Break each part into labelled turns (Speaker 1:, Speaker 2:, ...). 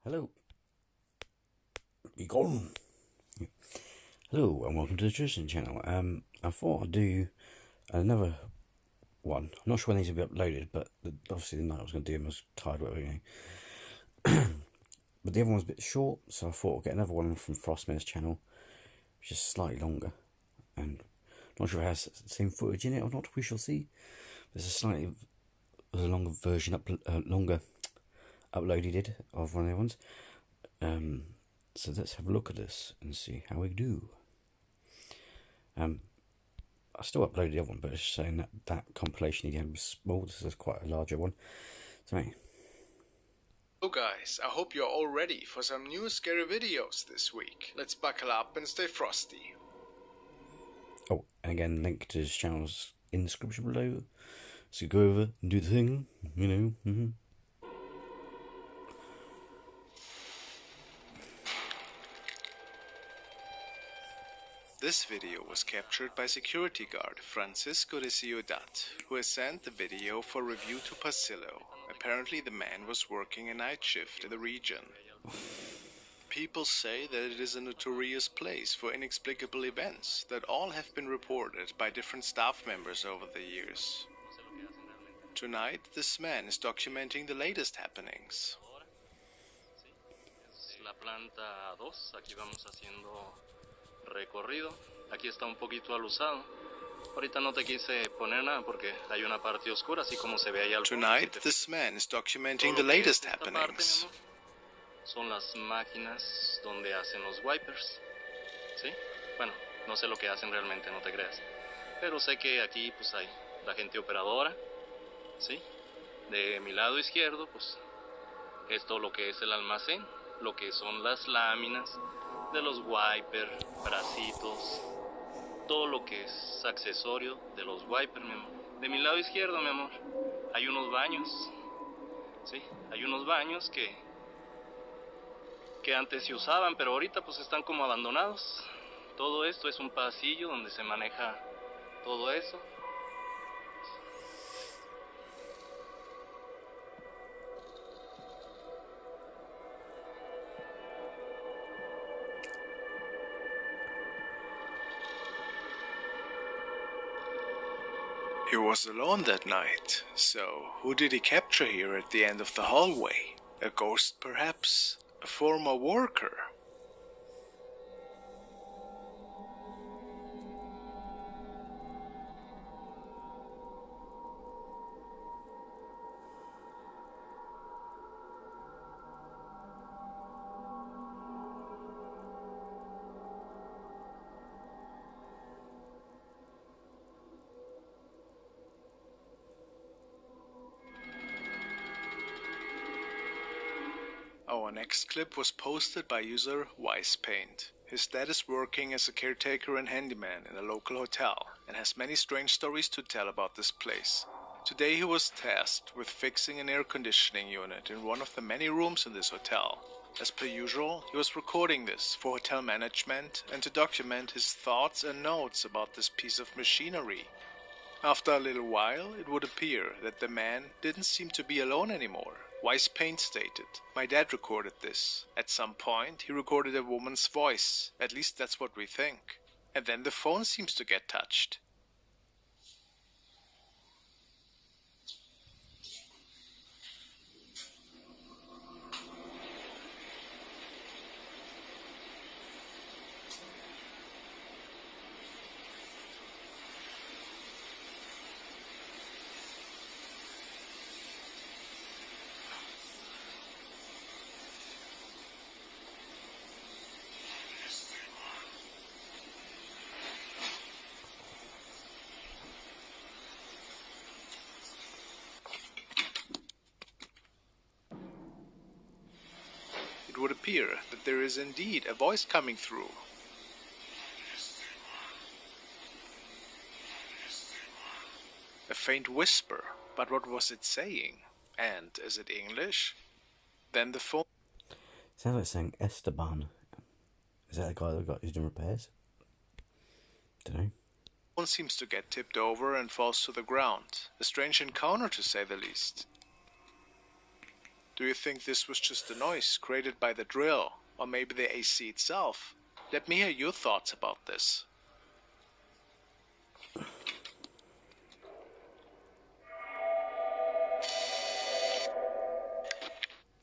Speaker 1: Hello. Be gone. Hello and welcome to the Tristan Channel. I thought I'd do another one. I'm not sure when these will be uploaded, but obviously the night I was going to do them, I was tired of it. But the other one's a bit short, so I thought I'd get another one from Frostmare's channel, which is slightly longer. And I'm not sure if it has the same footage in it or not, we shall see. There's a longer version, longer uploaded of one of the ones. So let's have a look at this and see how we do. I still uploaded the other one, but it's saying that compilation again was small. This is quite a larger one. So anyway.
Speaker 2: Hello guys, I hope you're all ready for some new scary videos this week. Let's buckle up and stay frosty.
Speaker 1: Oh, and again, link to his channel's in the description below. So go over and do the thing, you know.
Speaker 2: This video was captured by security guard Francisco de Ciudad, who has sent the video for review to Pasillo. Apparently the man was working a night shift in the region. People say that it is a notorious place for inexplicable events that all have been reported by different staff members over the years. Tonight, this man is documenting the latest happenings.
Speaker 3: La planta 2, aquí vamos haciendo recorrido. Aquí está un poquito alusado. Ahorita no te quise poner nada porque hay una parte oscura, así como se ve allá al fondo.
Speaker 2: Tonight, this man is documenting the latest happenings.
Speaker 3: Son las máquinas donde hacen los wipers. ¿Sí? Bueno, no sé lo que hacen realmente, no te creas. Pero sé que aquí pues hay la gente operadora. ¿Sí? De mi lado izquierdo, pues esto lo que es el almacén, lo que son las láminas de los wipers, bracitos, todo lo que es accesorio de los wipers, mi amor. De mi lado izquierdo, mi amor, hay unos baños. Sí, hay unos baños que antes se usaban, pero ahorita pues están como abandonados. Todo esto es un pasillo donde se maneja todo eso.
Speaker 2: He was alone that night, so who did he capture here at the end of the hallway? A ghost perhaps? A former worker? Our next clip was posted by user WisePaint. His dad is working as a caretaker and handyman in a local hotel and has many strange stories to tell about this place. Today he was tasked with fixing an air conditioning unit in one of the many rooms in this hotel. As per usual, he was recording this for hotel management and to document his thoughts and notes about this piece of machinery. After a little while, it would appear that the man didn't seem to be alone anymore. WisePaint stated, "My dad recorded this. At some point, he recorded a woman's voice. At least that's what we think. And then the phone seems to get touched." It would appear that there is indeed a voice coming through. A faint whisper, but what was it saying? And is it English? Then the phone...
Speaker 1: Sounds like saying Esteban. Is that the guy that who's doing repairs? Dunno.
Speaker 2: phone seems to get tipped over and falls to the ground. A strange encounter to say the least. Do you think this was just a noise created by the drill, or maybe the AC itself? Let me hear your thoughts about this.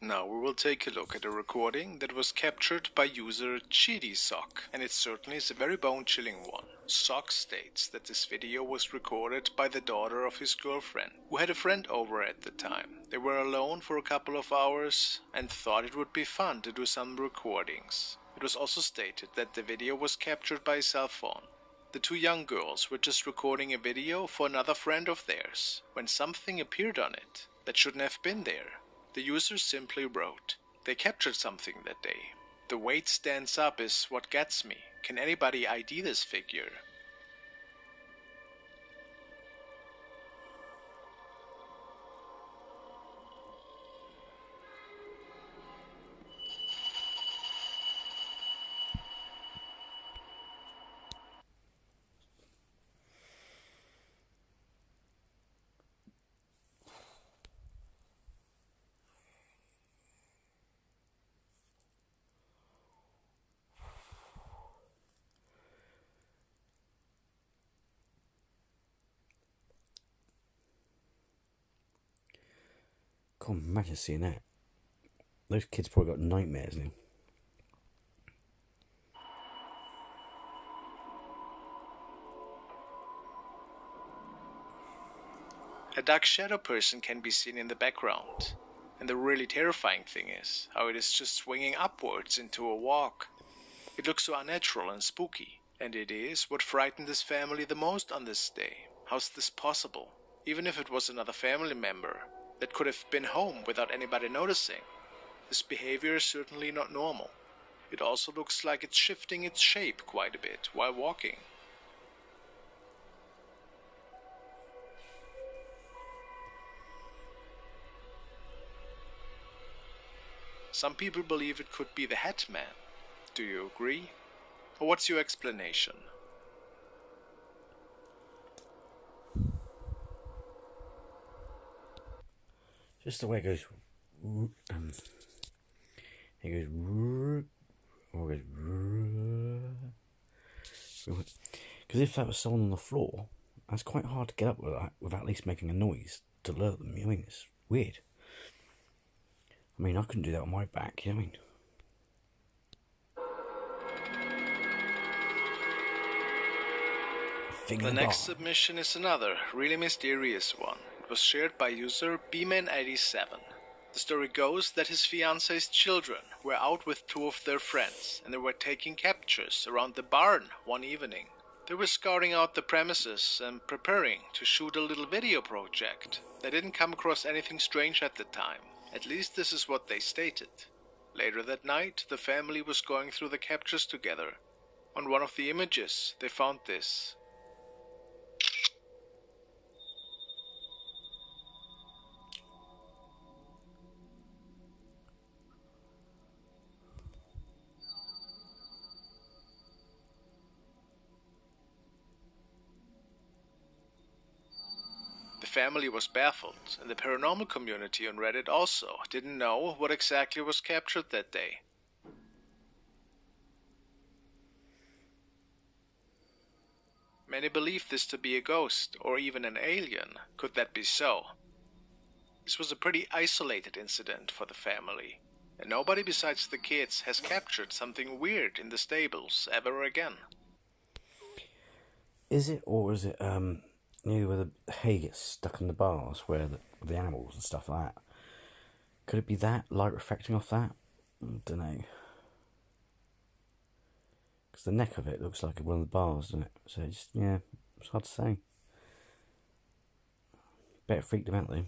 Speaker 2: Now we will take a look at a recording that was captured by user Cheaty Sock, and it certainly is a very bone-chilling one. Sock states that this video was recorded by the daughter of his girlfriend, who had a friend over at the time. They were alone for a couple of hours and thought it would be fun to do some recordings. It was also stated that the video was captured by a cell phone. The two young girls were just recording a video for another friend of theirs when something appeared on it that shouldn't have been there. The user simply wrote, "They captured something that day. The way it stands up is what gets me. Can anybody ID this figure?"
Speaker 1: Can't imagine seeing that. Those kids probably got nightmares now.
Speaker 2: A dark shadow person can be seen in the background. And the really terrifying thing is how it is just swinging upwards into a walk. It looks so unnatural and spooky. And it is what frightened this family the most on this day. How's this possible? Even if it was another family member that could have been home without anybody noticing. This behavior is certainly not normal. It also looks like it's shifting its shape quite a bit while walking. Some people believe it could be the Hat Man. Do you agree? Or what's your explanation?
Speaker 1: Just the way it goes. It goes. Or it goes. Because if that was someone on the floor, that's quite hard to get up with that without at least making a noise to alert them. You know what I mean? It's weird. I mean, I couldn't do that on my back. You know what I mean?
Speaker 2: The next submission is another, really mysterious one. It was shared by user bman87. The story goes that his fiance's children were out with two of their friends and they were taking captures around the barn one evening. They were scouting out the premises and preparing to shoot a little video project. They didn't come across anything strange at the time. At least this is what they stated. Later that night, the family was going through the captures together. On one of the images, they found this. The family was baffled, and the paranormal community on Reddit also didn't know what exactly was captured that day. Many believe this to be a ghost, or even an alien. Could that be so? This was a pretty isolated incident for the family, and nobody besides the kids has captured something weird in the stables ever again.
Speaker 1: Is it, or is it, you know, where the hay gets stuck in the bars, where the animals and stuff like that? Could it be that, light reflecting off that? I don't know. Because the neck of it looks like one of the bars, doesn't it? So it's, yeah, it's hard to say. Better freak them out though.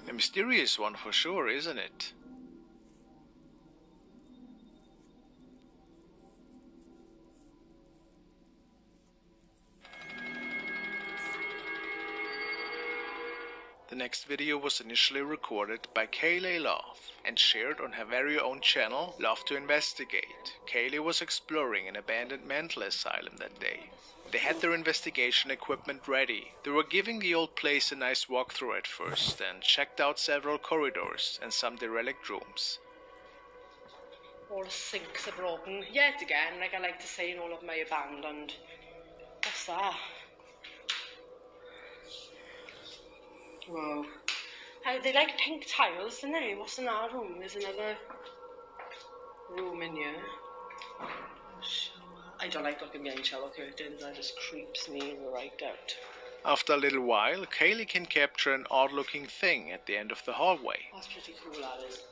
Speaker 2: A mysterious one for sure, isn't it? The next video was initially recorded by Kayleigh Love and shared on her very own channel, Love to Investigate. Kayleigh was exploring an abandoned mental asylum that day. They had their investigation equipment ready. They were giving the old place a nice walkthrough at first and checked out several corridors and some derelict rooms.
Speaker 4: All the sinks are broken yet again, like I like to say in all of my abandoned. What's that? Whoa. They like pink tiles, don't they? What's in our room? There's another room in here. I don't like looking behind shower curtains, that just creeps me right out.
Speaker 2: After a little while, Kaylee can capture an odd-looking thing at the end of the hallway.
Speaker 4: That's pretty cool, that is.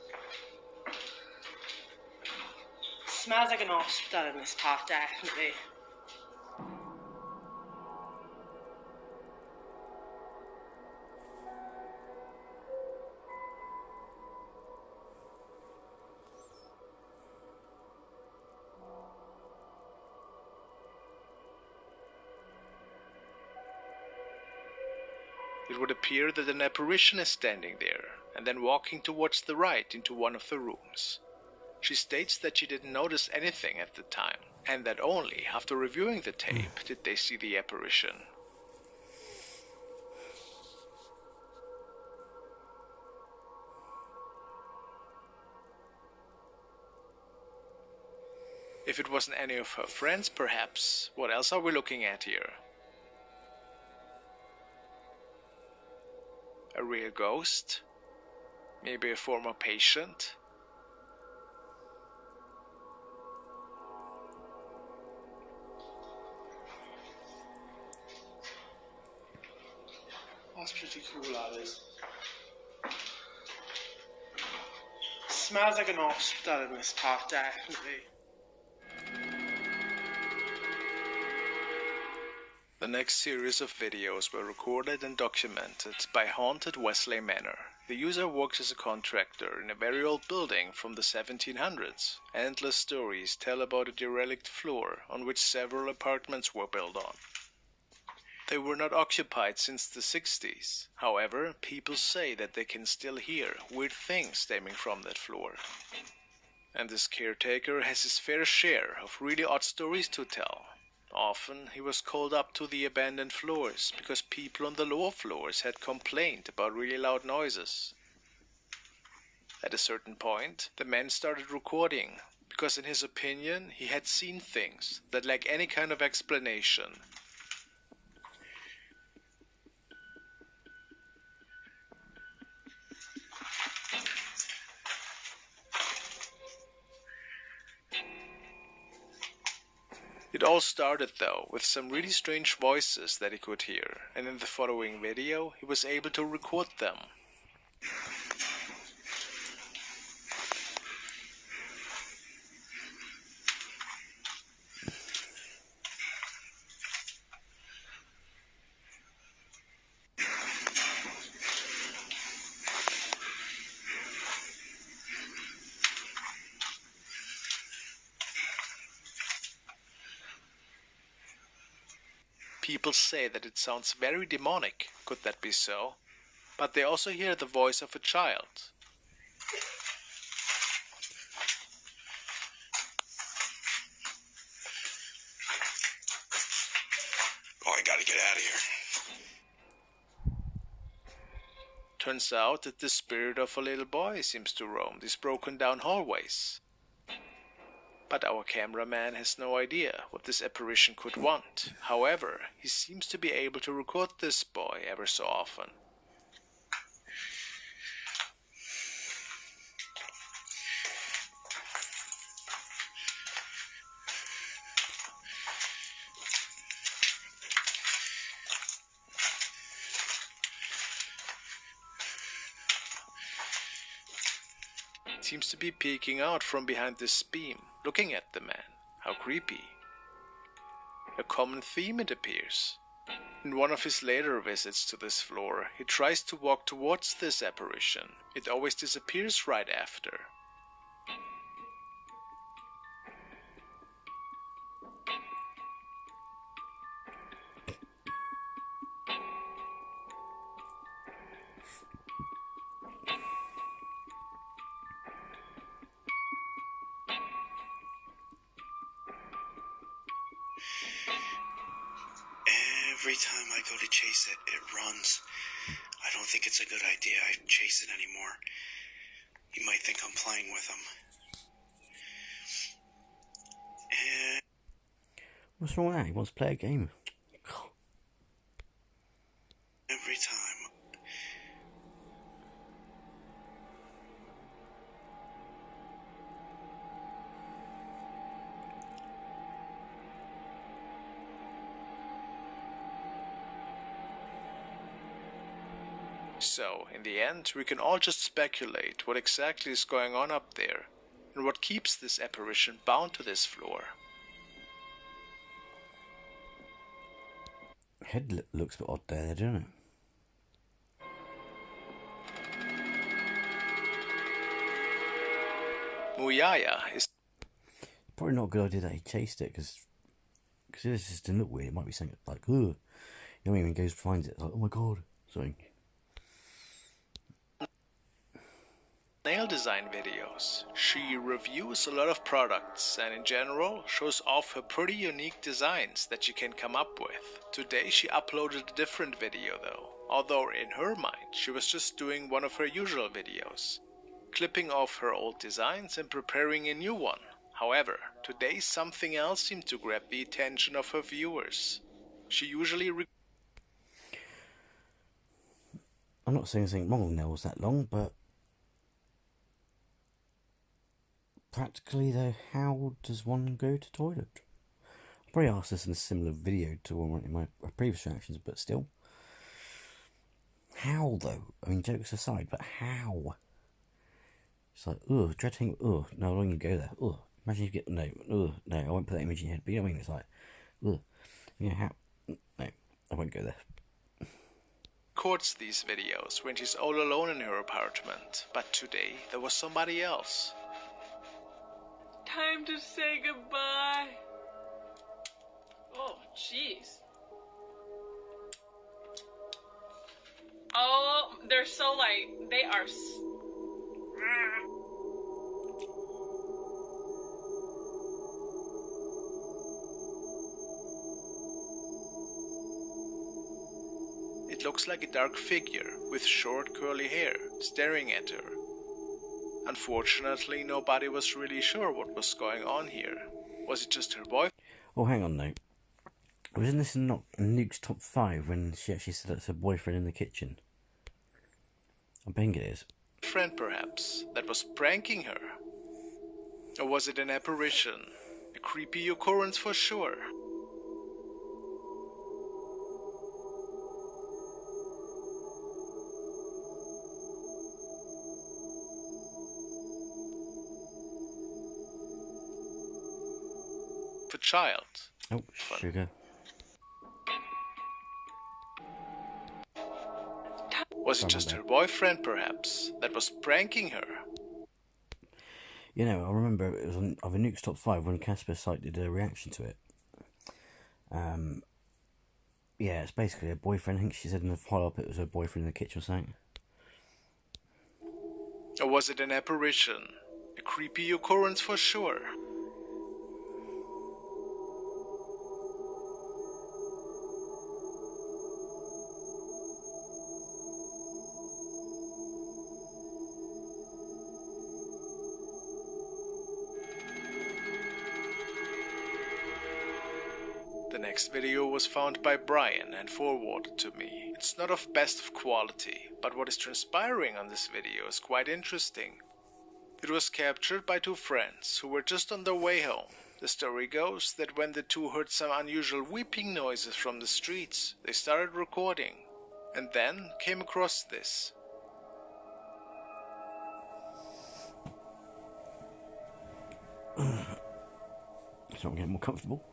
Speaker 4: Smells like an hospital in this part, definitely.
Speaker 2: It would appear that an apparition is standing there, and then walking towards the right into one of the rooms. She states that she didn't notice anything at the time, and that only after reviewing the tape did they see the apparition. If it wasn't any of her friends, perhaps, what else are we looking at here? A real ghost? Maybe a former patient?
Speaker 4: That's pretty cool, that is. Smells like an hospital in this part, definitely.
Speaker 2: The next series of videos were recorded and documented by Haunted WESLEY Manor. The user works as a contractor in a very old building from the 1700s. Endless stories tell about a derelict floor on which several apartments were built on. They were not occupied since the 60s. However, people say that they can still hear weird things stemming from that floor. And this caretaker has his fair share of really odd stories to tell. Often he was called up to the abandoned floors because people on the lower floors had complained about really loud noises. At a certain point, the man started recording because in his opinion he had seen things that lack any kind of explanation. It all started though with some really strange voices that he could hear, and in the following video he was able to record them. People say that it sounds very demonic, could that be so? But they also hear the voice of a child.
Speaker 5: Oh, I gotta get out of here.
Speaker 2: Turns out that the spirit of a little boy seems to roam these broken down hallways. But our cameraman has no idea what this apparition could want. However, he seems to be able to record this boy ever so often. Seems to be peeking out from behind this beam, looking at the man. How creepy. A common theme, it appears. In one of his later visits to this floor, he tries to walk towards this apparition. It always disappears right after.
Speaker 5: Every time I go to chase it, it runs. I don't think it's a good idea I chase it anymore. You might think I'm playing with him. And
Speaker 1: What's wrong with that? He wants to play a game.
Speaker 5: every time.
Speaker 2: So, in the end, we can all just speculate what exactly is going on up there, and what keeps this apparition bound to this floor.
Speaker 1: Head looks a bit odd there, doesn't it?
Speaker 2: Muyaya is
Speaker 1: Probably not a good idea that he chased it, because if this just didn't look weird, it might be something like, ugh. You know what I mean? When he goes finds it, it's like, oh my god. Something.
Speaker 2: nail design videos. She reviews a lot of products and in general shows off her pretty unique designs that she can come up with. Today she uploaded a different video though, although in her mind she was just doing one of her usual videos, clipping off her old designs and preparing a new one. However, today something else seemed to grab the attention of her viewers. She usually
Speaker 1: I'm not saying anything wrong with nails that long, but practically though, how does one go to toilet? I probably asked this in a similar video to one in my previous reactions, but still. How though? I mean, jokes aside, but how? It's like, ugh, dreading, ugh, no, I don't even go there, ugh. Imagine you get, no, ugh, no, I won't put that image in your head, but you know what I mean? It's like, ugh, you know, how, no, I won't go there.
Speaker 2: records these videos when she's all alone in her apartment, but today there was somebody else.
Speaker 6: Time to say goodbye. Oh, jeez. Oh, they're so like, they are.
Speaker 2: It looks like a dark figure with short curly hair staring at her. Unfortunately, nobody was really sure what was going on here. Was it just her boyfriend?
Speaker 1: Oh, hang on now. Wasn't this not Nuke's top 5 when she actually said it's her boyfriend in the kitchen? I think it is.
Speaker 2: Friend, perhaps, that was pranking her? Or was it an apparition? A creepy occurrence for sure. A child.
Speaker 1: Oh, sugar.
Speaker 2: Was it just her boyfriend, perhaps, that was pranking her?
Speaker 1: You know, I remember it was on of a Nuke's top 5 when Casper Site did a reaction to it. Yeah, it's basically her boyfriend. I think she said in the follow-up it was her boyfriend in the kitchen or something.
Speaker 2: Or was it an apparition? A creepy occurrence for sure. The next video was found by Brian and forwarded to me. It's not of best of quality, but what is transpiring on this video is quite interesting. It was captured by two friends who were just on their way home. The story goes that when the two heard some unusual weeping noises from the streets, they started recording, and then came across this.
Speaker 1: So I'm getting more comfortable.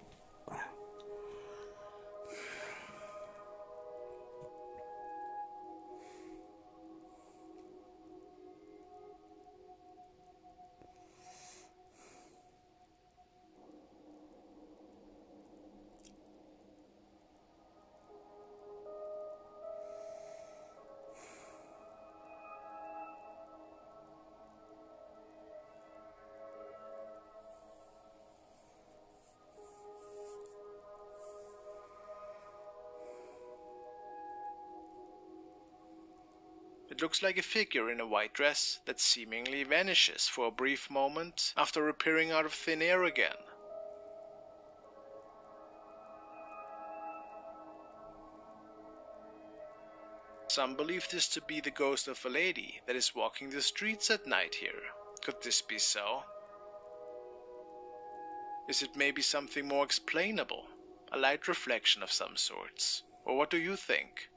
Speaker 2: It looks like a figure in a white dress that seemingly vanishes for a brief moment after appearing out of thin air again. Some believe this to be the ghost of a lady that is walking the streets at night here. Could this be so? Is it maybe something more explainable? A light reflection of some sorts? Or what do you think?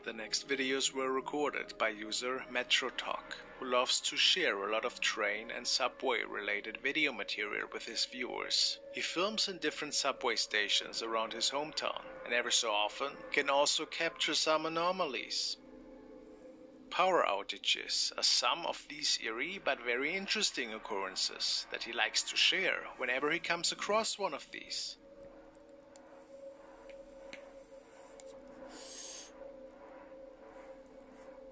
Speaker 2: The next videos were recorded by user Tik, who loves to share a lot of train and subway related video material with his viewers. He films in different subway stations around his hometown and every so often can also capture some anomalies. Power outages are some of these eerie but very interesting occurrences that he likes to share whenever he comes across one of these.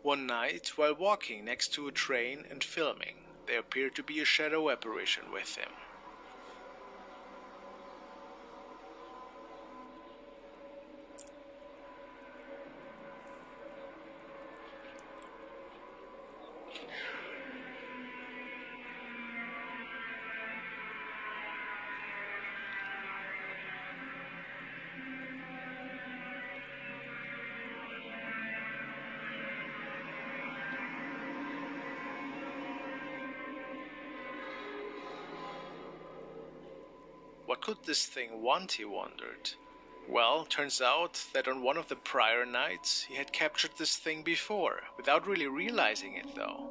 Speaker 2: One night, while walking next to a train and filming, there appeared to be a shadow apparition with him. What could this thing want, he wondered. Well, turns out that on one of the prior nights he had captured this thing before, without really realizing it though.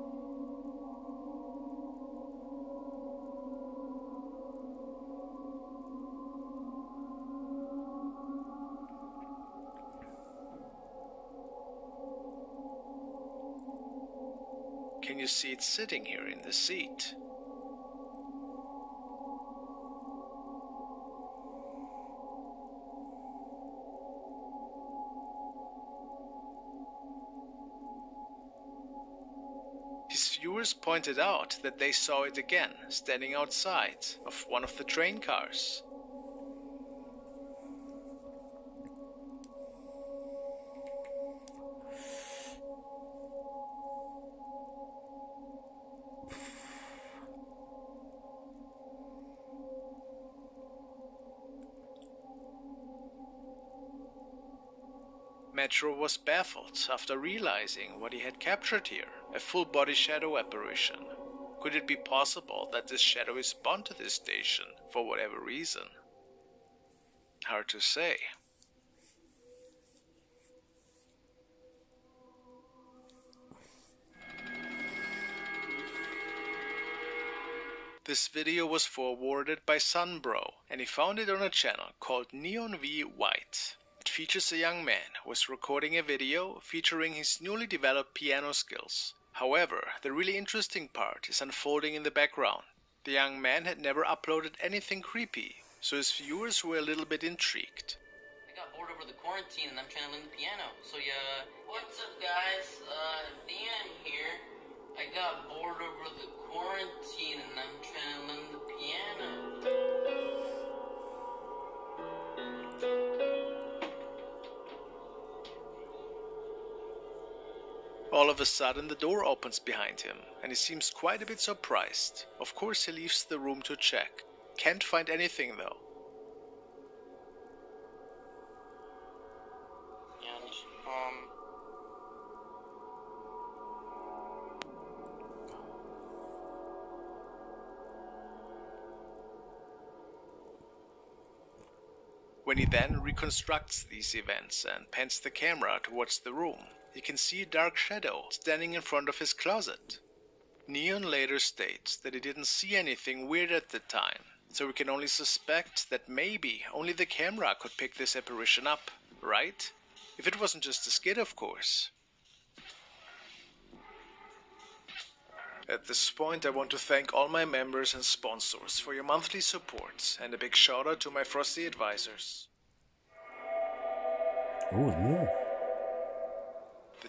Speaker 2: Can you see it sitting here in the seat? His viewers pointed out that they saw it again, standing outside of one of the train cars. Metro was baffled after realizing what he had captured here, a full-body shadow apparition. Could it be possible that this shadow is bound to this station for whatever reason? Hard to say. This video was forwarded by Sunbro, and he found it on a channel called Neon V White. It features a young man who was recording a video featuring his newly developed piano skills. However, the really interesting part is unfolding in the background. The young man had never uploaded anything creepy, so his viewers were a little bit intrigued.
Speaker 7: I got bored over the quarantine and I'm trying to learn the piano. So yeah, what's up guys? Dan here. I got bored over the quarantine and I'm trying to learn the piano.
Speaker 2: All of a sudden the door opens behind him and he seems quite a bit surprised. Of course he leaves the room to check. Can't find anything though. When he then reconstructs these events and pans the camera towards the room, he can see a dark shadow standing in front of his closet. Neon later states that he didn't see anything weird at the time, so we can only suspect that maybe only the camera could pick this apparition up, right? If it wasn't just a skit, of course. At this point, I want to thank all my members and sponsors for your monthly support, and a big shout out to my Frosty advisors.
Speaker 1: Oh, more.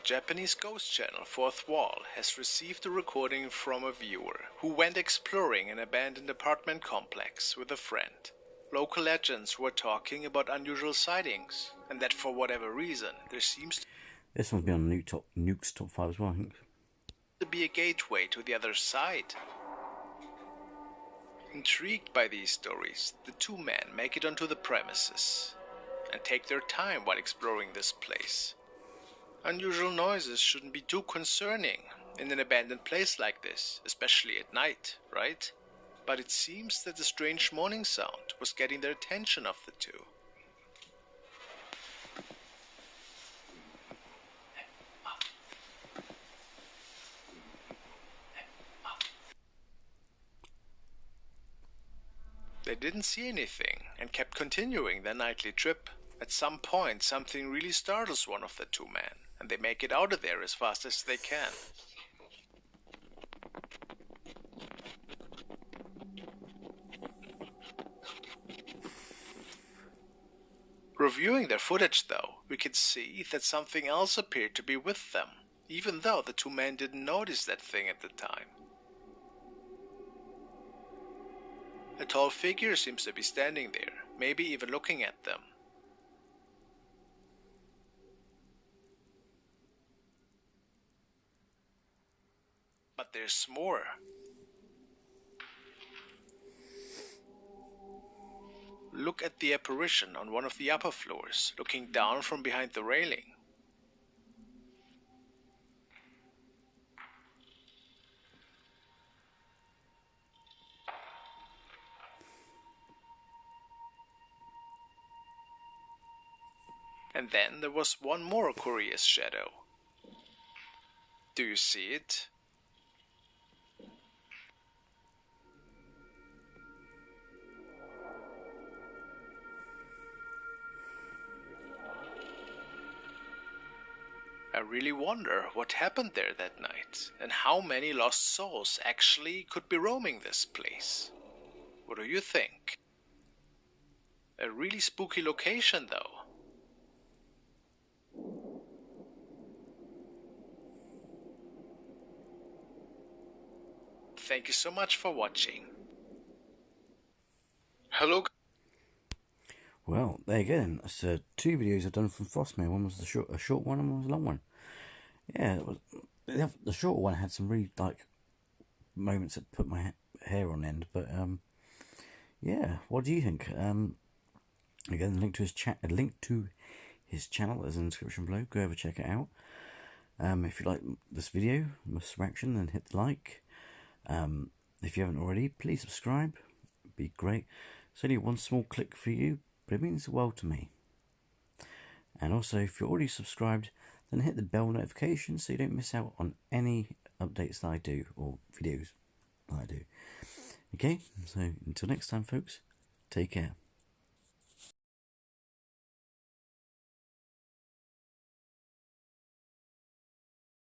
Speaker 2: Japanese ghost channel Fourth Wall has received a recording from a viewer who went exploring an abandoned apartment complex with a friend. Local legends were talking about unusual sightings, and that for whatever reason there seems
Speaker 1: This one's been on Nuke's top 5 as well, I think.
Speaker 2: to be a gateway to the other side. Intrigued by these stories, the two men make it onto the premises and take their time while exploring this place. Unusual noises shouldn't be too concerning in an abandoned place like this, especially at night, right? But it seems that the strange moaning sound was getting the attention of the two. They didn't see anything and kept continuing their nightly trip. At some point, something really startles one of the two men, and they make it out of there as fast as they can. Reviewing their footage though, we could see that something else appeared to be with them, even though the two men didn't notice that thing at the time. A tall figure seems to be standing there, maybe even looking at them. But there's more. Look at the apparition on one of the upper floors, looking down from behind the railing. And then there was one more curious shadow. Do you see it? I really wonder what happened there that night, and how many lost souls actually could be roaming this place. What do you think? A really spooky location though. Thank you so much for watching. Hello.
Speaker 1: Well, there you go then. That's 2 videos I've done from Frostmare. One was a short one and one was a long one. Yeah, the short one had some really moments that put my hair on end. But yeah, what do you think? Again, link to his channel is in the description below. Go over, check it out. If you like this video, this reaction, then hit the like. If you haven't already, please subscribe. It'd be great. It's only one small click for you, but it means the world to me. And also, if you're already subscribed, then hit the bell notification so you don't miss out on any updates that I do, or videos that I do. Okay, so until next time folks, take care.